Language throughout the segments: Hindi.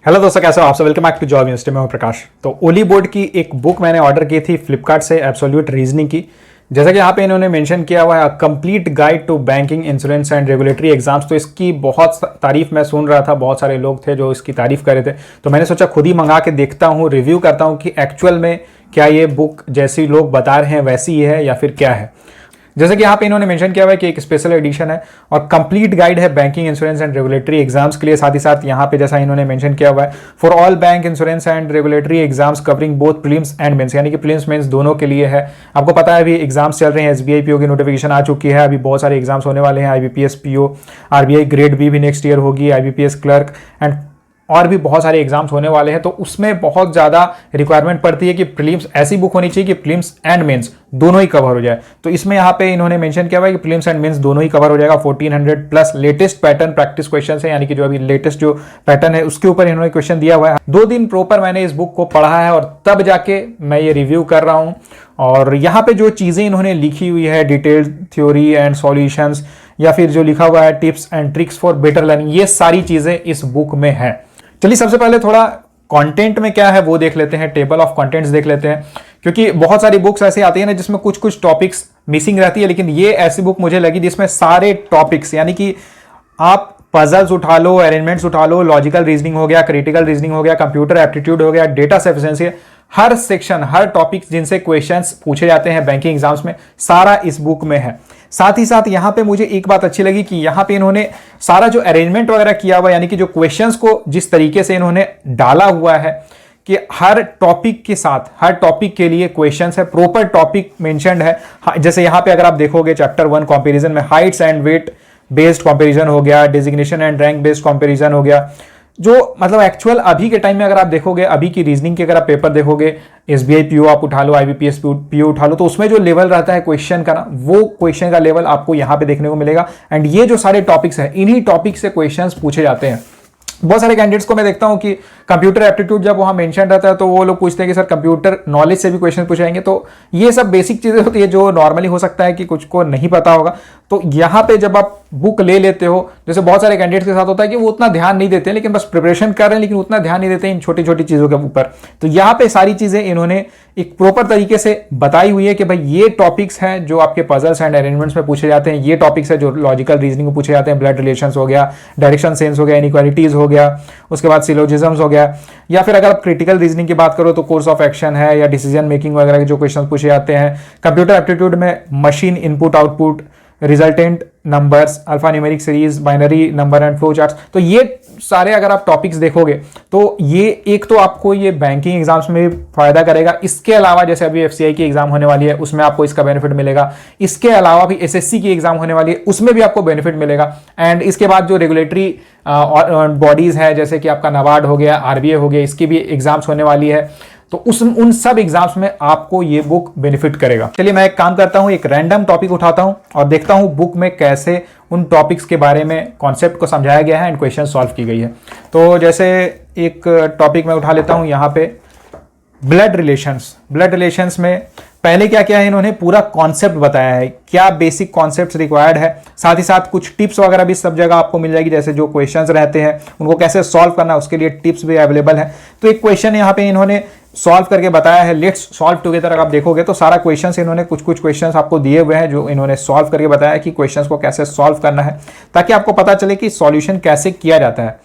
हेलो दोस्तों, कैसे हो आप सब। Welcome back to job university में हूं प्रकाश। तो ओली बोर्ड की एक बुक मैंने ऑर्डर की थी फ्लिपकार्ट से, एब्सोल्यूट रीजनिंग की। जैसा कि यहाँ पे इन्होंने मेंशन किया हुआ है complete guide to banking insurance and regulatory exams. तो इसकी बहुत तारीफ मैं सुन रहा था, बहुत सारे लोग थे जो इसकी तारीफ कर रहे थे। तो मैंने सोचा खुद ही मंगा के देखता हूँ, रिव्यू करता हूँ कि एक्चुअल में क्या ये बुक जैसी लोग बता रहे हैं वैसी ही है या फिर क्या है। जैसे कि यहाँ पे इन्होंने मेंशन किया हुआ है कि एक स्पेशल एडिशन है और कंप्लीट गाइड है banking insurance and regulatory exams के लिए। साथ ही साथ यहाँ पे जैसा इन्होंने मेंशन किया हुआ है for all bank insurance and regulatory exams covering both prelims and mains, यानी कि प्रीलिम्स मेंस दोनों के लिए है। आपको पता है अभी एग्जाम्स चल रहे हैं, एसबीआई पीओ की नोटिफिकेशन आ चुकी है, अभी बहुत सारे एग्जाम्स होने वाले हैं। IBPS PO, RBI grade B भी नेक्स्ट ईयर होगी, आईबीपीएस क्लर्क एंड और भी बहुत सारे एग्जाम्स होने वाले हैं। तो उसमें बहुत ज़्यादा रिक्वायरमेंट पड़ती है कि प्रीलिम्स ऐसी बुक होनी चाहिए कि प्रीलिम्स एंड मेंस दोनों ही कवर हो जाए। तो इसमें यहाँ पे इन्होंने मेंशन किया हुआ है कि प्रीलिम्स एंड मेंस दोनों ही कवर हो जाएगा। 1400 plus latest pattern practice question है, यानी कि जो अभी लेटेस्ट जो पैटर्न है उसके ऊपर इन्होंने क्वेश्चन दिया हुआ है। 2 दिन प्रॉपर मैंने इस बुक को पढ़ा है और तब जाके मैं ये रिव्यू कर रहा हूँ। और यहाँ पे जो चीज़ें इन्होंने लिखी हुई है, डिटेल थ्योरी एंड सॉल्यूशंस, या फिर जो लिखा हुआ है tips and tricks for better learning, ये सारी चीज़ें इस बुक में है। चलिए सबसे पहले थोड़ा कंटेंट में क्या है वो देख लेते हैं, टेबल ऑफ कंटेंट्स देख लेते हैं। क्योंकि बहुत सारी बुक्स ऐसी आती है ना जिसमें कुछ कुछ टॉपिक्स मिसिंग रहती है, लेकिन ये ऐसी बुक मुझे लगी जिसमें सारे टॉपिक्स, यानी कि आप पजल्स उठा लो, अरेंजमेंट्स उठा लो, लॉजिकल रीजनिंग हो गया, क्रिटिकल रीजनिंग हो गया, कंप्यूटर एप्टीट्यूड हो गया, डेटा सफिशिएंसी, हर सेक्शन, हर टॉपिक जिनसे क्वेश्चंस पूछे जाते हैं बैंकिंग एग्जाम्स में, सारा इस बुक में है। साथ ही साथ यहाँ पे मुझे एक बात अच्छी लगी कि यहाँ पे इन्होंने सारा जो अरेंजमेंट वगैरह किया हुआ, यानी कि जो क्वेश्चंस को जिस तरीके से इन्होंने डाला हुआ है कि हर टॉपिक के साथ, हर टॉपिक के लिए क्वेश्चंस है, प्रॉपर टॉपिक मेंशन्ड है। जैसे यहाँ पे अगर आप देखोगे चैप्टर 1 कंपैरिजन में heights and weight based comparison हो गया, designation and rank based comparison हो गया, जो मतलब एक्चुअल अभी के टाइम में अगर आप देखोगे, अभी की रीजनिंग के अगर आप पेपर देखोगे, एसबीआई पीओ आप उठा लो, आईबीपीएस पीओ उठा लो, तो उसमें जो लेवल रहता है क्वेश्चन का ना, वो क्वेश्चन का लेवल आपको यहाँ पे देखने को मिलेगा। एंड ये जो सारे टॉपिक्स हैं, इन्हीं टॉपिक से क्वेश्चंस पूछे जाते हैं। बहुत सारे कैंडिडेट्स को मैं देखता हूं कि कंप्यूटर एप्टीट्यूड जब वहां मेंशन रहता है तो वो लोग पूछते हैं कि सर कंप्यूटर नॉलेज से भी क्वेश्चन पूछे जाएंगे। तो ये सब बेसिक चीजें होती है जो नॉर्मली हो सकता है कि कुछ को नहीं पता होगा। तो यहाँ पे जब आप बुक ले लेते हो, जैसे बहुत सारे कैंडिडेट्स के साथ होता है कि वो उतना ध्यान नहीं देते, लेकिन बस प्रिपरेशन कर रहे हैं लेकिन उतना ध्यान नहीं देते इन छोटी छोटी चीजों के ऊपर। तो यहाँ पे सारी चीजें इन्होंने एक प्रॉपर तरीके से बताई हुई है कि भाई ये टॉपिक्स हैं जो आपके पजल्स एंड अरेंजमेंट्स में पूछे जाते हैं, ये टॉपिक्स है जो लॉजिकल रीजनिंग में पूछे जाते हैं, ब्लड रिलेशंस हो गया, डायरेक्शन सेंस हो गया, इनइक्वालिटीज हो गया, उसके बाद सिलोजिज्म्स हो गया, या फिर अगर आप क्रिटिकल रीजनिंग की बात करो तो कोर्स ऑफ एक्शन है, या डिसीजन मेकिंग वगैरह के जो क्वेश्चन पूछे जाते हैं। कंप्यूटर एप्टीट्यूड में machine input output, resultant numbers, alpha numeric series, binary number and flow charts, तो ये सारे अगर आप टॉपिक्स देखोगे तो ये एक तो आपको ये बैंकिंग एग्जाम्स में भी फायदा करेगा। इसके अलावा जैसे अभी एफसीआई की एग्जाम होने वाली है उसमें आपको इसका बेनिफिट मिलेगा। इसके अलावा भी एसएससी की एग्जाम होने वाली है उसमें भी आपको बेनिफिट मिलेगा। एंड इसके बाद जो रेगुलेटरी बॉडीज है जैसे कि आपका नाबार्ड हो गया, आरबीआई हो गया, इसकी भी एग्जाम्स होने वाली है। तो उन सब एग्जाम्स में आपको ये बुक बेनिफिट करेगा। चलिए मैं एक काम करता हूं, एक रैंडम टॉपिक उठाता हूं और देखता हूं बुक में कैसे उन टॉपिक्स के बारे में कॉन्सेप्ट को समझाया गया है एंड क्वेश्चन सॉल्व की गई है। तो जैसे एक टॉपिक मैं उठा लेता हूं यहाँ पे, ब्लड रिलेशंस। ब्लड रिलेशंस में पहले क्या क्या है, इन्होंने पूरा कॉन्सेप्ट बताया है, क्या बेसिक कॉन्सेप्ट्स रिक्वायर्ड है। साथ ही साथ कुछ टिप्स वगैरह भी सब जगह आपको मिल जाएगी, जैसे जो क्वेश्चंस रहते हैं उनको कैसे सॉल्व करना है उसके लिए टिप्स भी अवेलेबल है। तो एक क्वेश्चन यहाँ पे इन्होंने सॉल्व करके बताया है, लेट्स सॉल्व टुगेदर। अगर आप देखोगे तो सारा क्वेश्चंस इन्होंने कुछ कुछ क्वेश्चंस आपको दिए हुए हैं जो इन्होंने सॉल्व करके बताया कि क्वेश्चंस को कैसे सॉल्व करना है, ताकि आपको पता चले कि सॉल्यूशन कैसे किया जाता है।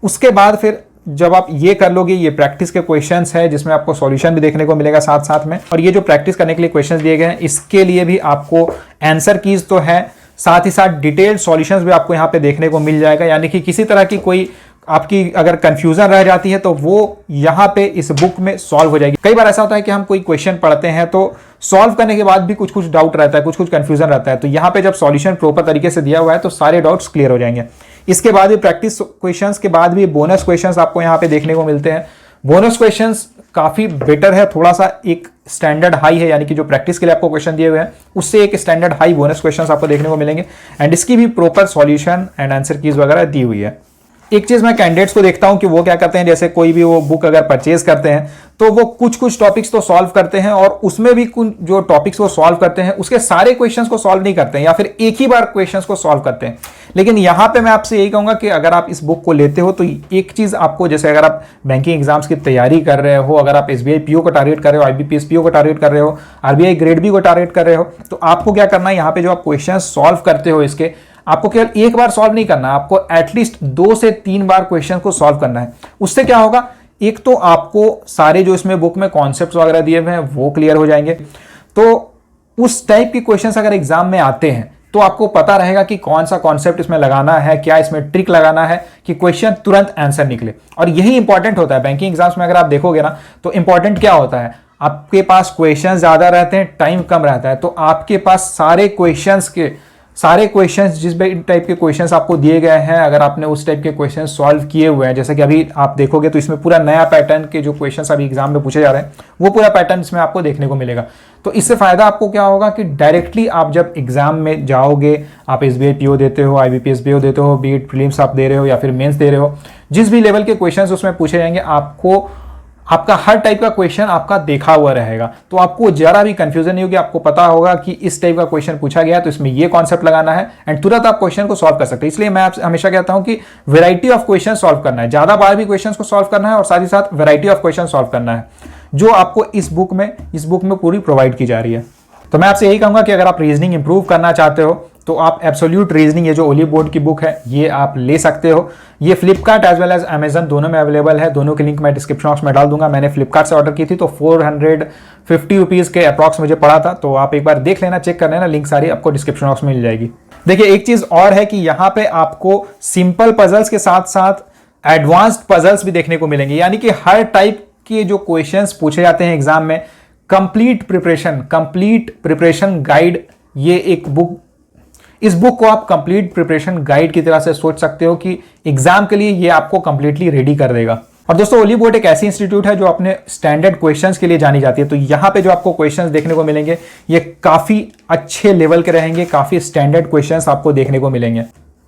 उसके बाद फिर जब आप ये कर लोगे, ये प्रैक्टिस के क्वेश्चंस है जिसमें आपको सॉल्यूशन भी देखने को मिलेगा साथ साथ में। और ये जो प्रैक्टिस करने के लिए क्वेश्चंस दिए गए हैं इसके लिए भी आपको आंसर कीज तो है, साथ ही साथ डिटेल्ड सॉल्यूशंस भी आपको यहाँ पे देखने को मिल जाएगा। यानी कि किसी तरह की कोई आपकी अगर कंफ्यूजन रह जाती है तो वो यहाँ पे इस बुक में सॉल्व हो जाएगी। कई बार ऐसा होता है कि हम कोई क्वेश्चन पढ़ते हैं तो सॉल्व करने के बाद भी कुछ कुछ डाउट रहता है, कुछ कुछ कंफ्यूजन रहता है। तो यहाँ पे जब सॉल्यूशन प्रॉपर तरीके से दिया हुआ है तो सारे डाउट्स क्लियर हो जाएंगे। इसके बाद भी प्रैक्टिस क्वेश्चंस के बाद भी बोनस क्वेश्चंस आपको यहाँ पे देखने को मिलते हैं। बोनस क्वेश्चंस काफी बेटर है, थोड़ा सा एक स्टैंडर्ड हाई है, यानी कि जो प्रैक्टिस के लिए आपको क्वेश्चन दिए हुए हैं उससे एक स्टैंडर्ड हाई बोनस क्वेश्चंस आपको देखने को मिलेंगे। एंड इसकी भी proper solution and answer keys वगैरह दी हुई है। एक चीज मैं कैंडिडेट्स को देखता हूं कि वो क्या करते हैं, जैसे कोई भी वो बुक अगर परचेज करते हैं तो वो कुछ कुछ टॉपिक्स तो सॉल्व करते हैं और उसमें भी जो टॉपिक्स वो सॉल्व करते हैं उसके सारे क्वेश्चंस को सॉल्व नहीं करते हैं या फिर एक ही बार क्वेश्चंस को सॉल्व करते हैं। लेकिन यहाँ पे मैं आपसे यही कहूँगा कि अगर आप इस बुक को लेते हो तो एक चीज़ आपको, जैसे अगर आप बैंकिंग एग्जाम्स की तैयारी कर रहे हो, अगर आप SBI PO को टारगेट कर रहे हो, IBPS PO को टारगेट कर रहे हो, RBI ग्रेड बी को टारगेट कर रहे हो, तो आपको क्या करना है, यहाँ पे जो आप क्वेश्चन सॉल्व करते हो इसके, आपको केवल एक बार सॉल्व नहीं करना है, आपको एटलीस्ट 2 से 3 बार क्वेश्चन को सॉल्व करना है। उससे क्या होगा, एक तो आपको सारे जो इसमें बुक में कॉन्सेप्ट्स वगैरह दिए हुए हैं वो क्लियर हो जाएंगे। तो उस टाइप के क्वेश्चंस अगर एग्जाम में आते हैं तो आपको पता रहेगा कि कौन सा कॉन्सेप्ट इसमें लगाना है, क्या इसमें ट्रिक लगाना है कि क्वेश्चन तुरंत आंसर निकले। और यही इंपॉर्टेंट होता है बैंकिंग एग्जाम्स में। अगर आप देखोगे ना तो इंपॉर्टेंट क्या होता है, आपके पास क्वेश्चन ज्यादा रहते हैं, टाइम कम रहता है, तो आपके पास सारे क्वेश्चंस जिस भी टाइप के क्वेश्चंस आपको दिए गए हैं, अगर आपने उस टाइप के क्वेश्चंस सॉल्व किए हुए हैं, जैसे कि अभी आप देखोगे तो इसमें पूरा नया पैटर्न के जो क्वेश्चंस अभी एग्जाम में पूछे जा रहे हैं वो पूरा पैटर्न इसमें आपको देखने को मिलेगा। तो इससे फायदा आपको क्या होगा कि डायरेक्टली आप जब एग्जाम में जाओगे, आप SBI PO देते हो, IBPS PO देते हो, बीट प्रीलिम्स आप दे रहे हो या फिर मेंस दे रहे हो, जिस भी लेवल के क्वेश्चंस उसमें पूछे जाएंगे, आपका हर टाइप का क्वेश्चन आपका देखा हुआ रहेगा, तो आपको जरा भी कंफ्यूजन नहीं होगी। आपको पता होगा कि इस टाइप का क्वेश्चन पूछा गया तो इसमें ये कॉन्सेप्ट लगाना है एंड तुरंत आप क्वेश्चन को सॉल्व कर सकते हैं। इसलिए मैं आपसे हमेशा कहता हूं कि वैरायटी ऑफ क्वेश्चन सॉल्व करना है, ज्यादा बार भी क्वेश्चन को सॉल्व करना है और साथ ही साथ वैरायटी ऑफ क्वेश्चन सॉल्व करना है, जो आपको इस बुक में पूरी प्रोवाइड की जा रही है। तो मैं आपसे यही कहूंगा कि अगर आप रीजनिंग इंप्रूव करना चाहते हो तो आप एब्सोल्यूट रीजनिंग, ये जो ओली बोर्ड की बुक है, ये आप ले सकते हो। ये Flipkart as well as Amazon दोनों में अवेलेबल है। दोनों की लिंक मैं डिस्क्रिप्शन बॉक्स में डाल दूंगा। मैंने फ्लिपकार्ट से ऑर्डर की थी तो 450 रुपीज़ के अप्रॉक्स मुझे पड़ा था, तो आप एक बार देख लेना, चेक कर लेना, लिंक सारी आपको डिस्क्रिप्शन बॉक्स में मिल जाएगी। देखिए एक चीज और है कि यहाँ पे आपको सिंपल पजल्स के साथ साथ एडवांस्ड पजल्स भी देखने को मिलेंगे, यानी कि हर टाइप के जो क्वेश्चंस पूछे जाते हैं एग्जाम में, कंप्लीट प्रिपरेशन गाइड, ये एक बुक, इस बुक को आप कंप्लीट प्रिपरेशन गाइड की तरह से सोच सकते हो कि एग्जाम के लिए ये आपको कंप्लीटली रेडी कर देगा। और दोस्तों ओली बोर्ड एक ऐसी इंस्टीट्यूट है जो अपने स्टैंडर्ड क्वेश्चंस के लिए जानी जाती है, तो यहाँ पे जो आपको क्वेश्चंस देखने को मिलेंगे ये काफी अच्छे लेवल के रहेंगे, काफी स्टैंडर्ड क्वेश्चंस आपको देखने को मिलेंगे।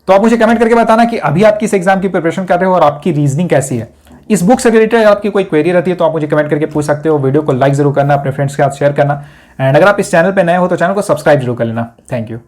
तो आप मुझे कमेंट करके बताना कि अभी आप किस एग्जाम की प्रिपरेशन कर रहे हो और आपकी रीजनिंग कैसी है। इस बुक से रिलेटेड आपकी कोई क्वेरी रहती है तो आप मुझे कमेंट करके पूछ सकते हो। वीडियो को लाइक जरूर करना, अपने फ्रेंड्स के साथ शेयर करना, एंड अगर आप इस चैनल पर नए हो तो चैनल को सब्सक्राइब जरूर कर लेना। Thank you.